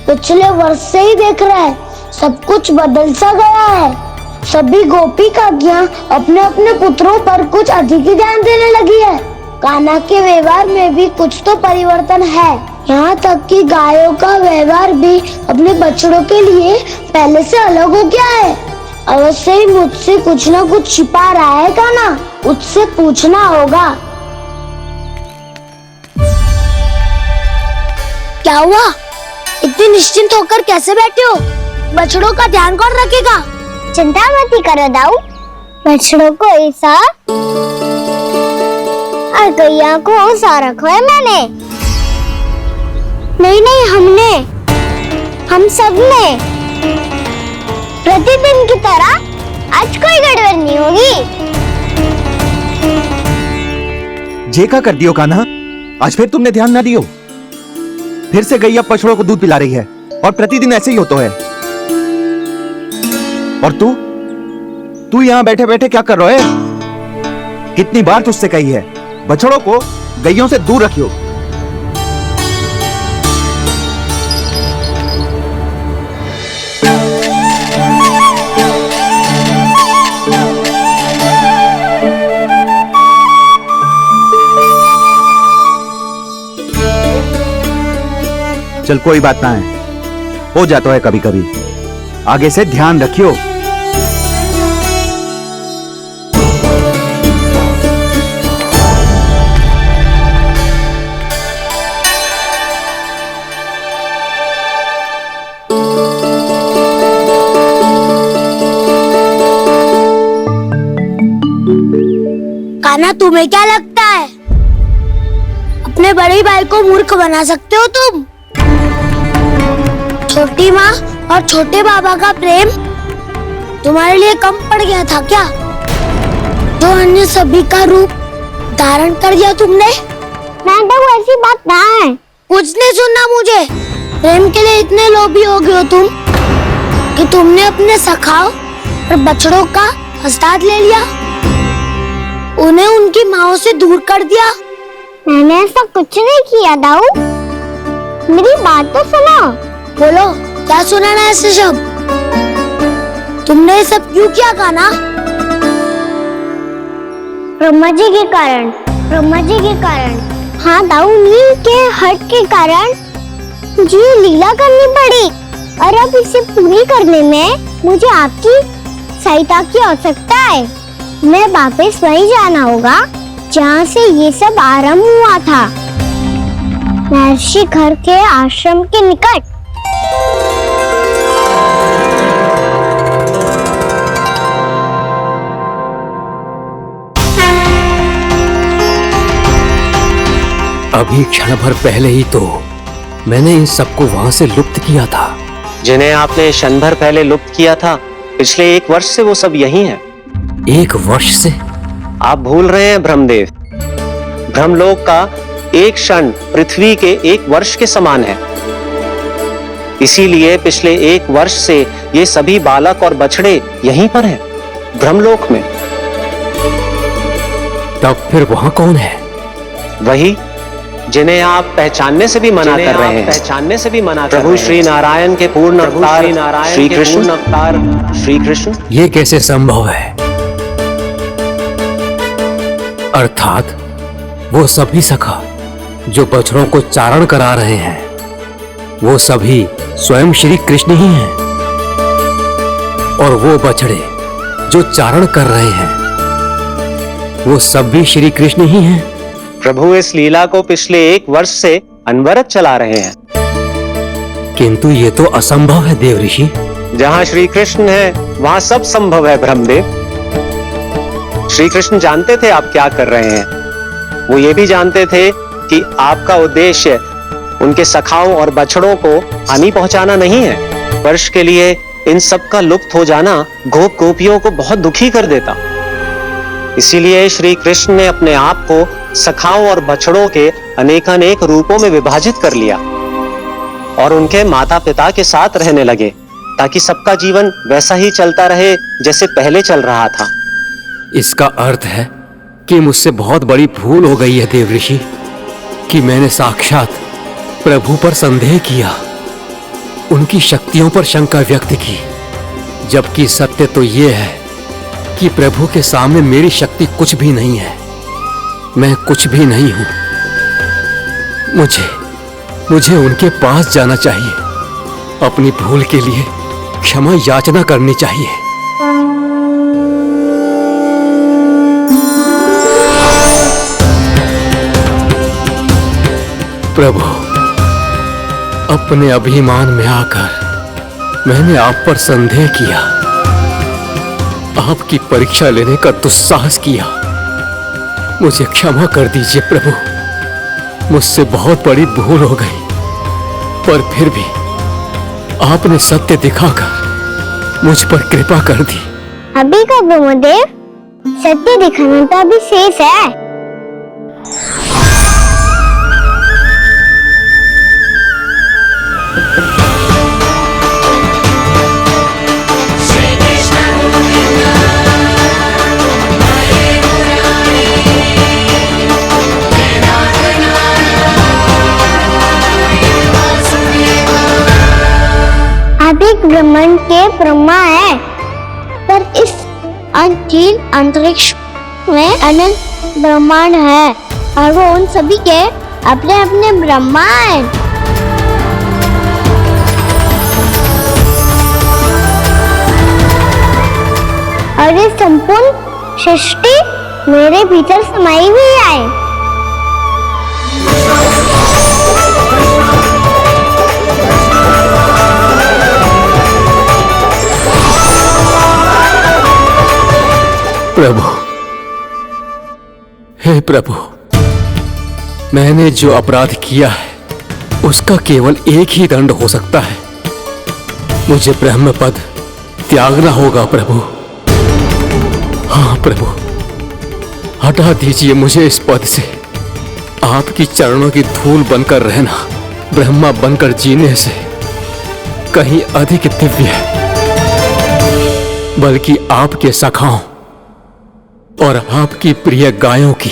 पिछले वर्ष से ही देख रहा है, सब कुछ बदल सा गया है। सभी गोपी काकियां अपने अपने पुत्रों पर कुछ अधिक ही ध्यान देने लगी है। कान्हा के व्यवहार में भी कुछ तो परिवर्तन है। यहाँ तक कि गायों का व्यवहार भी अपने बछड़ों के लिए पहले से अलग हो गया है। अवश्य ही मुझसे कुछ ना कुछ छिपा रहा है कान्हा, उससे पूछना होगा। क्या हुआ? इतनी निश्चिंत होकर कैसे बैठे हो? बछड़ों का ध्यान कौन रखेगा? चिंता मत करो दाऊ, बछड़ों को ऐसा और गैया को सारा रखवाया मैंने। नहीं हमने, हम सब ने। प्रतिदिन की तरह आज कोई गड़बड़ नहीं होगी। जे का कर दियो कान्हा, आज फिर तुमने ध्यान ना दियो। फिर से गैया बछड़ों को दूध पिला रही है और प्रतिदिन ऐसे ही होता है। और तू यहां बैठे बैठे क्या कर रहा है? कितनी बार तुझसे कही है बछड़ों को गैयों से दूर रखियो। चल कोई बात ना है, हो जाता है कभी कभी। आगे से ध्यान रखियो। कान्हा, तुम्हें क्या लगता है अपने बड़े भाई को मूर्ख बना सकते हो तुम? छोटी माँ और छोटे बाबा का प्रेम तुम्हारे लिए कम पड़ गया था क्या? जो अन्य सभी का रूप धारण कर दिया तुमने? मैडम, ऐसी बात ना है। कुछ नहीं सुनना मुझे। प्रेम के लिए इतने लोभी हो गए हो तुम कि तुमने अपने सखाओ और बछड़ों का हस्ताक्षर ले लिया, उन्हें उनकी माओ से दूर कर दिया। मैंने ऐसा कुछ नहीं किया दाऊ, मेरी बात तो सुनो। बोलो, क्या सुनाना है ऐसे शब्द? तुमने ये सब क्यों किया कान्हा? ब्रह्मा जी के कारण। ब्रह्मा जी के कारण? हाँ दाऊ, नील के हट के कारण मुझे लीला करनी पड़ी, और अब इसे पूरी करने में मुझे आपकी सहायता की आवश्यकता है। मैं वापस वहीं जाना होगा जहाँ से ये सब आरंभ हुआ था, महर्षि घर के आश्रम के निकट। अभी क्षण भर पहले ही तो मैंने इन सबको वहां से लुप्त किया था। जिन्हें आपने क्षण भर पहले लुप्त किया था, पिछले 1 वर्ष से वो सब यही हैं। 1 वर्ष से? आप भूल रहे हैं ब्रह्मदेव, ब्रह्मलोक का एक क्षण पृथ्वी के 1 वर्ष के समान है। इसीलिए पिछले 1 वर्ष से ये सभी बालक और बछड़े यहीं पर हैं, ब्रह्मलोक में। तब फिर वहां कौन है? वही जिन्हें आप पहचानने से भी मना कर रहे हैं। पहचानने से भी मना कर प्रभु श्री नारायण के पूर्ण अवतार श्री कृष्ण। ये कैसे संभव है? अर्थात वो सभी सखा जो बछड़ों को चारण करा रहे हैं, वो सभी स्वयं श्री कृष्ण ही हैं, और वो बछड़े जो चारण कर रहे हैं, वो सब भी श्री कृष्ण ही हैं। प्रभु इस लीला को पिछले 1 वर्ष से अनवरत चला रहे हैं। किंतु ये तो असंभव है देव ऋषि। जहाँ श्री कृष्ण है वहाँ सब संभव है ब्रह्मदेव। श्री कृष्ण जानते थे आप क्या कर रहे हैं। वो ये भी जानते थे कि आपका उद्देश्य उनके सखाओं और बछड़ों को हानि पहुंचाना नहीं है। वर्ष के लिए इन सब का लुप्त हो जाना गोप गोपियों को बहुत दुखी कर देता। इसीलिए श्री कृष्ण ने अपने आप को सखाओं और बछड़ों के अनेकानेक रूपों में विभाजित कर लिया और उनके माता पिता के साथ रहने लगे, ताकि सबका जीवन वैसा ही चलता रहे जैसे पहले चल रहा था। इसका अर्थ है कि मुझसे बहुत बड़ी भूल हो गई है देव ऋषि, कि मैंने साक्षात प्रभु पर संदेह किया, उनकी शक्तियों पर शंका व्यक्त की, जबकि सत्य तो यह है कि प्रभु के सामने मेरी शक्ति कुछ भी नहीं है। मैं कुछ भी नहीं हूं। मुझे उनके पास जाना चाहिए, अपनी भूल के लिए क्षमा याचना करनी चाहिए। प्रभु, अपने अभिमान में आकर मैंने आप पर संदेह किया, आपकी परीक्षा लेने का दुस्साहस किया। मुझे क्षमा कर दीजिए प्रभु, मुझसे बहुत बड़ी भूल हो गई, पर फिर भी आपने सत्य दिखाकर मुझ पर कृपा कर दी। अभी का ब्रह्मदेव, सत्य दिखाना तो अभी शेष है। एक ब्रह्मांड के ब्रह्मा है, पर इस अनंत अंतरिक्ष में अनंत ब्रह्मांड है और वो उन सभी के अपने अपने ब्रह्मा हैं। और ये संपूर्ण सृष्टि मेरे भीतर समाई हुई है। प्रभु, हे प्रभु, मैंने जो अपराध किया है उसका केवल एक ही दंड हो सकता है। मुझे ब्रह्म पद त्यागना होगा प्रभु। हाँ प्रभु, हटा दीजिए मुझे इस पद से। आपकी चरणों की धूल बनकर रहना ब्रह्मा बनकर जीने से कहीं अधिक दिव्य है। बल्कि आपके सखाओं और आपकी प्रिय गायों की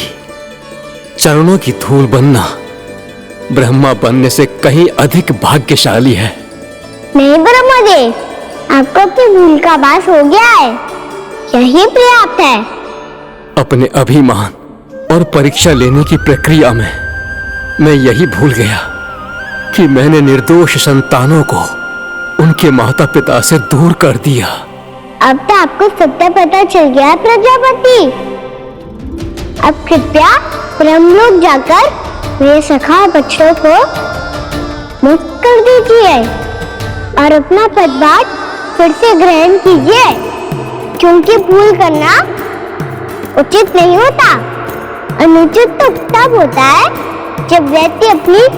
चरणों की धूल बनना ब्रह्मा बनने से कहीं अधिक भाग्यशाली है। नहीं ब्रह्मदेव, आपको अपनी भूल का आभास हो गया है, यही पर्याप्त है। अपने अभिमान और परीक्षा लेने की प्रक्रिया में मैं यही भूल गया कि मैंने निर्दोष संतानों को उनके माता पिता से दूर कर दिया। अब तो आपको सत्य पता चल गया है प्रजापति। अब कृपया ब्रह्मलोक जाकर मेरे सखा बच्चों को मुक्त कर दीजिए और अपना पदभार फिर से ग्रहण कीजिए, क्योंकि भूल करना उचित नहीं होता। अनुचित तो तब होता है जब व्यक्ति अपनी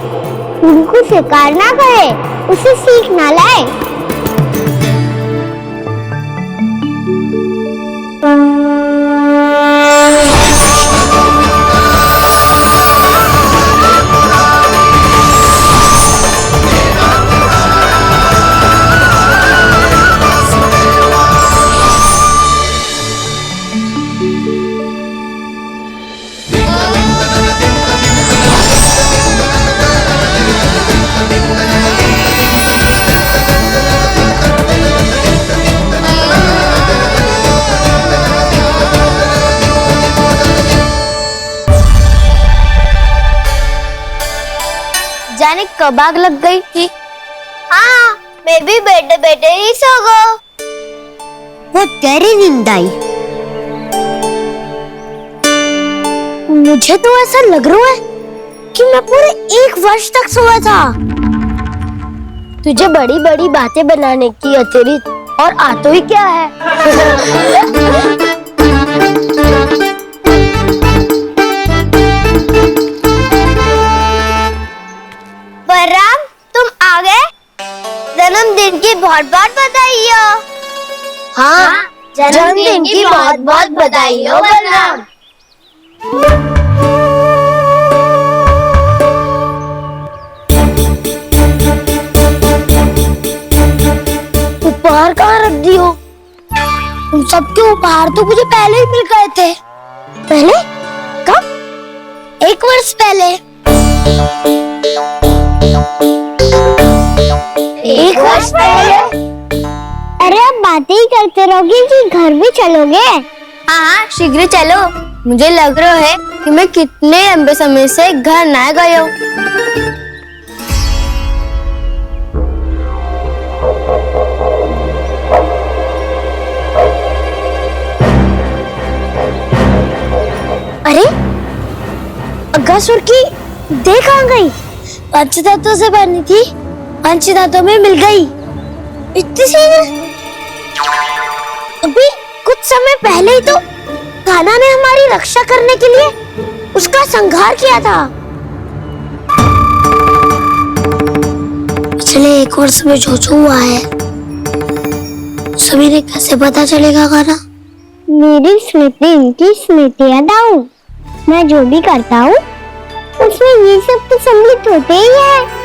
भूल को स्वीकार ना करे, उसे सीख ना लाए। जाने कब आग लग गई थी। हाँ, मैं भी बैठे बैठे ही सो गया। वो तेरी नींद आई। मुझे तो ऐसा लग रहा है कि मैं पूरे 1 वर्ष तक सोया था। तुझे बड़ी बड़ी बातें बनाने की अतिरिक्त और आता ही क्या है? बलराम, तुम आ गए? जन्मदिन की बहुत बहुत बधाई हो। हाँ, जन्मदिन की बहुत बहुत बधाई हो बलराम। उपहार कहाँ रख दी हो? उन सबके उपहार तो मुझे पहले ही मिल गए थे। पहले? कब? 1 वर्ष पहले। 1 वर्ष पहले? अरे अब बातें ही करते रहोगे कि घर भी चलोगे? हाँ, शीघ्र चलो। मुझे लग रहा है कि मैं कितने लंबे समय से घर ना गया हूँ। अरे अगासुर की देह कहाँ गई? पंचतत्वों से बनी थी, पंचतत्वों में मिल गई। इतनी सी अभी कुछ समय पहले ही तो कान्हा ने हमारी रक्षा करने के लिए उसका संहार किया था। पिछले 1 वर्ष में जो हुआ है सभी ने कैसे पता चलेगा गाना? मेरी स्मृति इनकी स्मृति अदाऊं। मैं जो भी करता हूँ उसमें ये सब तो सम्मिलित होते ही है।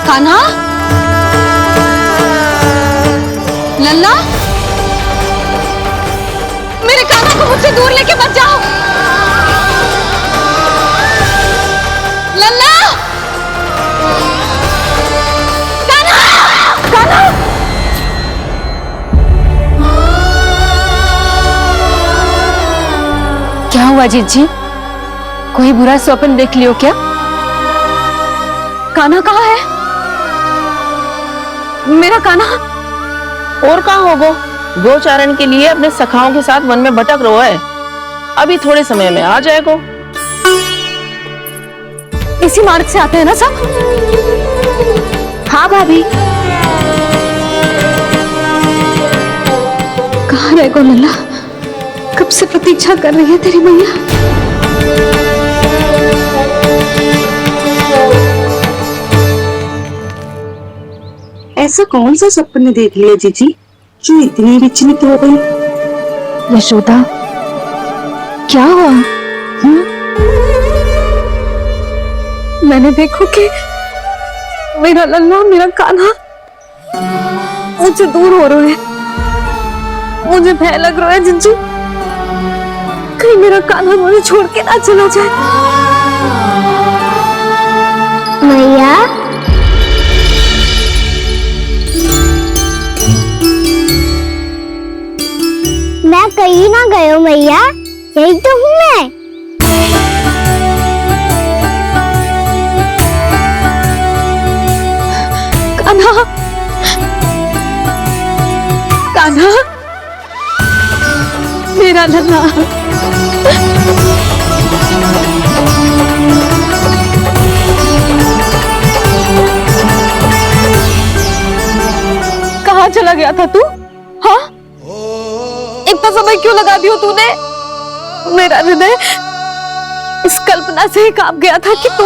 कान्हा, लल्ला, मेरे कान्हा को मुझसे दूर लेके मत जाओ। लल्ला, कान्हा, कान्हा। क्या हुआ जीजी? कोई बुरा स्वप्न देख लियो क्या? कान्हा कहाँ है? मेरा कान्हा और कहाँ होगो? गोचारण के लिए अपने सखाओं के साथ वन में भटक रहा है। अभी थोड़े समय में आ जाएगा। इसी मार्ग से आते हैं ना सब? हाँ भाभी। कहाँ रह गो लल्ला? कब से प्रतीक्षा कर रही है तेरी मैया। ऐसा कौन सा सपने देख लिया जीजी जो इतनी विचलित हो गई? यशोदा, क्या हुआ? मैंने देखो कि मेरा लल्ला, मेरा कान्हा मुझे दूर हो रहे हैं। मुझे भय लग रहा है जीजू, कहीं मेरा कान्हा मुझे छोड़ के ना चला जाए। मैया, मैं कहीं ना गयो मैया, यही तो हूँ मैं। कान्हा, कान्हा, मेरा लल्ला। कहाँ चला गया था तू? हाँ, इतना समय क्यों लगा दिया तूने? मेरा हृदय इस कल्पना से ही कांप गया था कि तू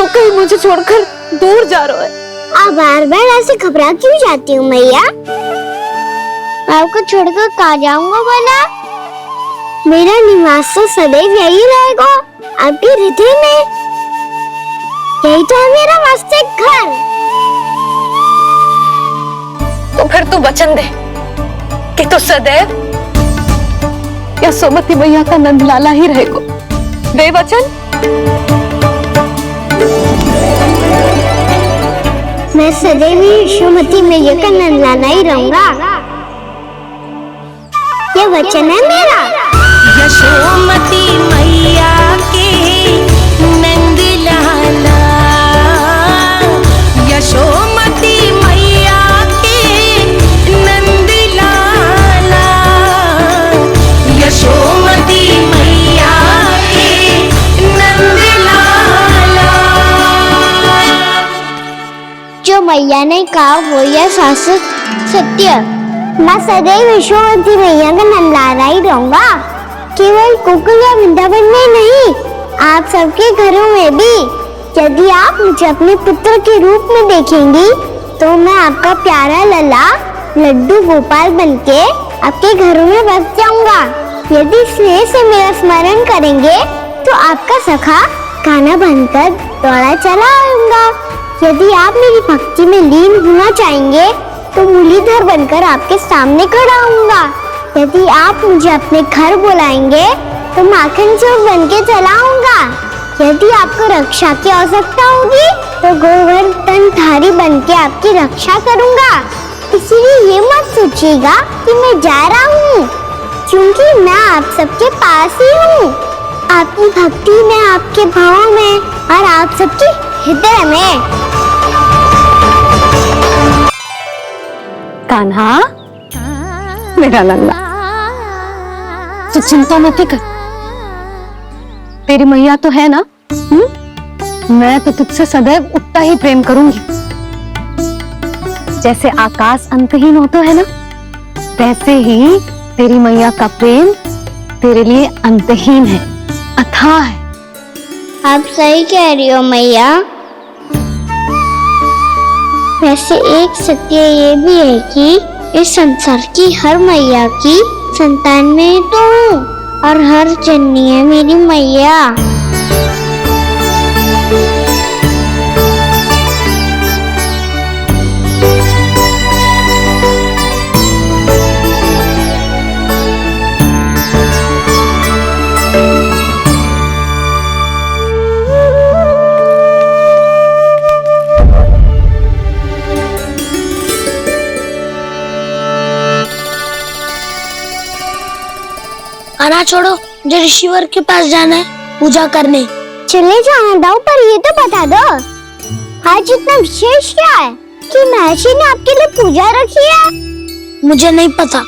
कहीं मुझे छोड़कर दूर जा रहा है। आप बार बार ऐसे घबरा क्यों जाती हूँ मैया? आपको छोड़कर कहाँ जाऊंगा भला? मेरा निवास तो सदैव यही रहेगा, आपके हृदय में। यही तो है मेरा वास्तविक घर। तो फिर तू वचन दे कि तू सदैव यशोमती मैया का नंदलाला ही रहेगा। दे वचन। मैं सदैव यशोमती मैया का नंदलाला ही रहूंगा। ये वचन है मेरा। यशोमती मैया के नंद लाला, यशोमती मैया के नंद लाला, यशोमती मैया के नंद लाला। जो मैया ने कहा वो यह शाश्वत सत्य। मैं सदैव यशोमती मैया का नंदलाला ही रहूंगा, केवल गोकुल या वृंदावन में नहीं, आप सबके घरों में भी। यदि आप मुझे अपने पुत्र के रूप में देखेंगी तो मैं आपका प्यारा लल्ला लड्डू गोपाल बनके आपके घरों में बस जाऊंगा। यदि स्नेह से मेरा स्मरण करेंगे तो आपका सखा गाना बनकर दौड़ा चला आऊंगा। यदि आप मेरी भक्ति में लीन होना चाहेंगे तो मुरलीधर बनकर आपके सामने खड़ा होऊंगा। यदि आप मुझे अपने घर बुलाएंगे तो माखन चोर बन के चला आऊंगा। यदि आपको रक्षा की आवश्यकता होगी तो गोवर्धन धारी बन के आपकी रक्षा करूंगा। इसीलिए ये मत सोचिएगा कि मैं जा रहा हूँ, क्योंकि मैं आप सबके पास ही हूँ, आपकी भक्ति में, आपके भाव में और आप सबके हृदय में। कान्हा, मेरा लल्ला, तू चिंता मत कर, तेरी मैया तो है ना। मैं तो तुझसे सदैव उतना ही प्रेम करूंगी। जैसे आकाश अंतहीन होता है ना, वैसे ही तेरी मैया का प्रेम तेरे लिए अंतहीन है, अथाह है। आप सही कह रही हो मैया। वैसे एक सत्य ये भी है कि इस संसार की हर मैया की संतान में तो हूँ और हर जननी है मेरी मैया। खाना छोड़ो, मुझे ऋषिवर के पास जाना है पूजा करने। चले जाना दाऊ, पर ये तो बता दो आज इतना विशेष क्या है कि महर्षि ने आपके लिए पूजा रखी है? मुझे नहीं पता।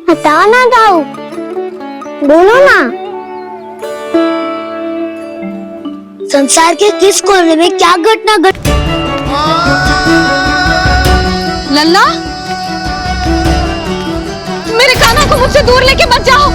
बताओ ना दाऊ, बोलो ना। संसार के किस कोने में क्या घटना घट। लल्ला, मेरे कान्हा को मुझसे दूर लेके मत जाओ।